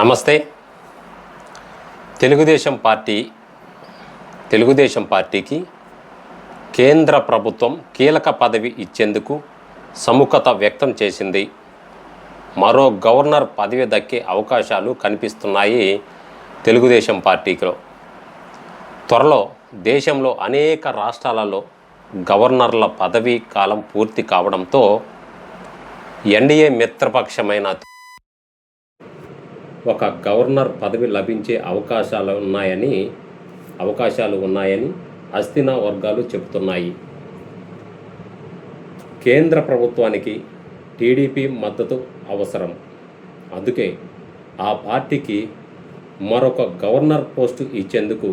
నమస్తే. తెలుగుదేశం పార్టీకి కేంద్ర ప్రభుత్వం కీలక పదవి ఇచ్చేందుకు సుముఖత వ్యక్తం చేసింది. మరో గవర్నర్ పదవి దక్కే అవకాశాలు కనిపిస్తున్నాయి తెలుగుదేశం పార్టీలో. త్వరలో దేశంలో అనేక రాష్ట్రాలలో గవర్నర్ల పదవీ కాలం పూర్తి కావడంతో ఎన్డీఏ మిత్రపక్షమైన ఒక గవర్నర్ పదవి లభించే అవకాశాలు ఉన్నాయని అస్థినా వర్గాలు చెబుతున్నాయి. కేంద్ర ప్రభుత్వానికి టీడీపీ మద్దతు అవసరం. అందుకే ఆ పార్టీకి మరొక గవర్నర్ పోస్టు ఇచ్చేందుకు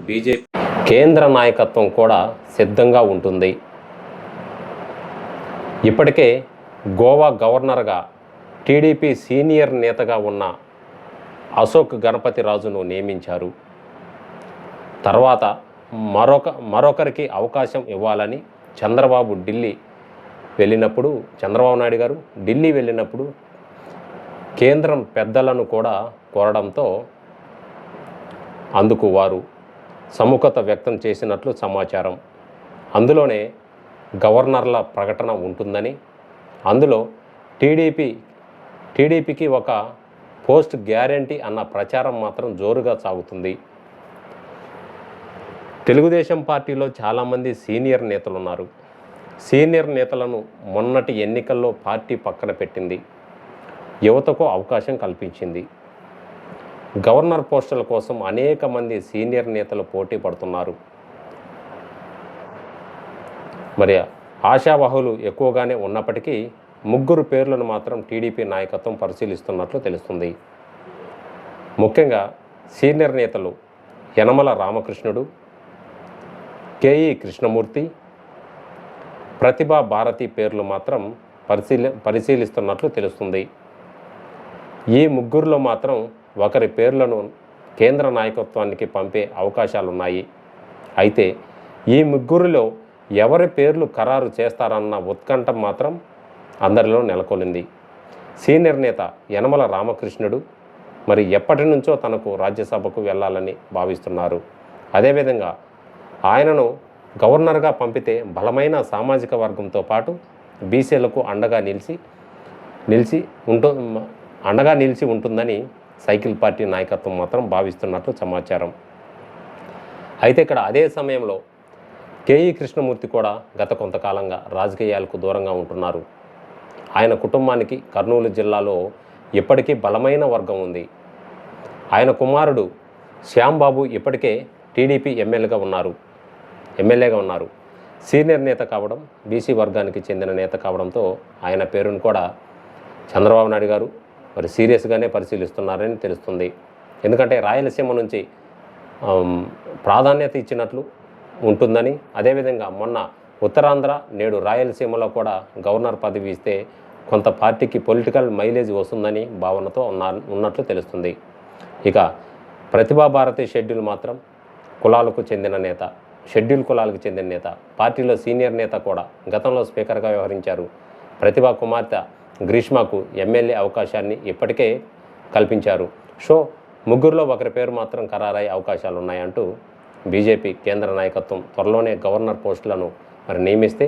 బీజేపీ కేంద్ర నాయకత్వం కూడా సిద్ధంగా ఉంటుంది. ఇప్పటికే గోవా గవర్నర్గా టీడీపీ సీనియర్ నేతగా ఉన్న అశోక్ గణపతిరాజును నియమించారు. తర్వాత మరొకరికి అవకాశం ఇవ్వాలని చంద్రబాబు నాయుడు గారు ఢిల్లీ వెళ్ళినప్పుడు కేంద్రం పెద్దలను కూడా కోరడంతో అందుకు వారు సుముఖత వ్యక్తం చేసినట్లు సమాచారం. అందులోనే గవర్నర్ల ప్రకటన ఉంటుందని, అందులో టీడీపీకి ఒక పోస్ట్ గ్యారంటీ అన్న ప్రచారం మాత్రం జోరుగా సాగుతుంది. తెలుగుదేశం పార్టీలో చాలామంది సీనియర్ నేతలు ఉన్నారు. సీనియర్ నేతలను మొన్నటి ఎన్నికల్లో పార్టీ పక్కన పెట్టింది. యువతకు అవకాశం కల్పించింది. గవర్నర్ పోస్టుల కోసం అనేక మంది సీనియర్ నేతలు పోటీ పడుతున్నారు. మరి ఆశావహులు ఎక్కువగానే ఉన్నప్పటికీ 3 పేర్లను మాత్రం టీడీపీ నాయకత్వం పరిశీలిస్తున్నట్లు తెలుస్తుంది. ముఖ్యంగా సీనియర్ నేతలు యనమల రామకృష్ణుడు, కేఈ కృష్ణమూర్తి, ప్రతిభా భారతి పేర్లు మాత్రం పరిశీలిస్తున్నట్లు తెలుస్తుంది. ఈ 3లో మాత్రం ఒకరి పేర్లను కేంద్ర నాయకత్వానికి పంపే అవకాశాలున్నాయి. అయితే ఈ 3లో ఎవరి పేర్లు ఖరారు చేస్తారన్న ఉత్కంఠ మాత్రం అందరిలో నెలకొల్లింది. సీనియర్ నేత యనమల రామకృష్ణుడు మరి ఎప్పటి నుంచో తనకు రాజ్యసభకు వెళ్ళాలని భావిస్తున్నారు. అదేవిధంగా ఆయనను గవర్నర్గా పంపితే బలమైన సామాజిక వర్గంతో పాటు బీసీలకు అండగా నిలిచి ఉంటుందని సైకిల్ పార్టీ నాయకత్వం మాత్రం భావిస్తున్నట్లు సమాచారం. అయితే ఇక్కడ అదే సమయంలో కేఈ కృష్ణమూర్తి కూడా గత కొంతకాలంగా రాజకీయాలకు దూరంగా ఉంటున్నారు. ఆయన కుటుంబానికి కర్నూలు జిల్లాలో ఇప్పటికీ బలమైన వర్గం ఉంది. ఆయన కుమారుడు శ్యాంబాబు ఇప్పటికే టీడీపీ ఎమ్మెల్యేగా ఉన్నారు. సీనియర్ నేత కావడం, బీసీ వర్గానికి చెందిన నేత కావడంతో ఆయన పేరును కూడా చంద్రబాబు నాయుడు గారు మరి సీరియస్గానే పరిశీలిస్తున్నారని తెలుస్తుంది. ఎందుకంటే రాయలసీమ నుంచి ప్రాధాన్యత ఇచ్చినట్లు ఉంటుందని, అదేవిధంగా మొన్న ఉత్తరాంధ్ర నేడు రాయలసీమలో కూడా గవర్నర్ పదవి ఇస్తే కొంత పార్టీకి పొలిటికల్ మైలేజ్ వస్తుందని భావనతో ఉన్నట్లు తెలుస్తుంది. ఇక ప్రతిభా భారతి షెడ్యూల్ కులాలకు చెందిన నేత, పార్టీలో సీనియర్ నేత కూడా గతంలో స్పీకర్గా వ్యవహరించారు. ప్రతిభా కుమార్తె గ్రీష్మకు ఎమ్మెల్యే అవకాశాన్ని ఇప్పటికే కల్పించారు. 3లో ఒకరి పేరు మాత్రం ఖరారయ్యే అవకాశాలు ఉన్నాయంటూ బీజేపీ కేంద్ర నాయకత్వం త్వరలోనే గవర్నర్ పోస్టులను మరి నియమిస్తే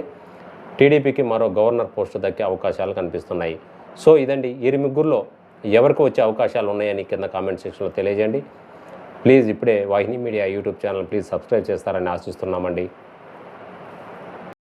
టీడీపీకి మరో గవర్నర్ పోస్టు దక్కే అవకాశాలు కనిపిస్తున్నాయి. ఇదండి, ఈ 3లో ఎవరికి వచ్చే అవకాశాలు ఉన్నాయని కింద కామెంట్ సెక్షన్లో తెలియజేయండి. ప్లీజ్ ఇప్పుడే Vahini media YouTube channel please subscribe చేస్తారని ఆశిస్తున్నామండి.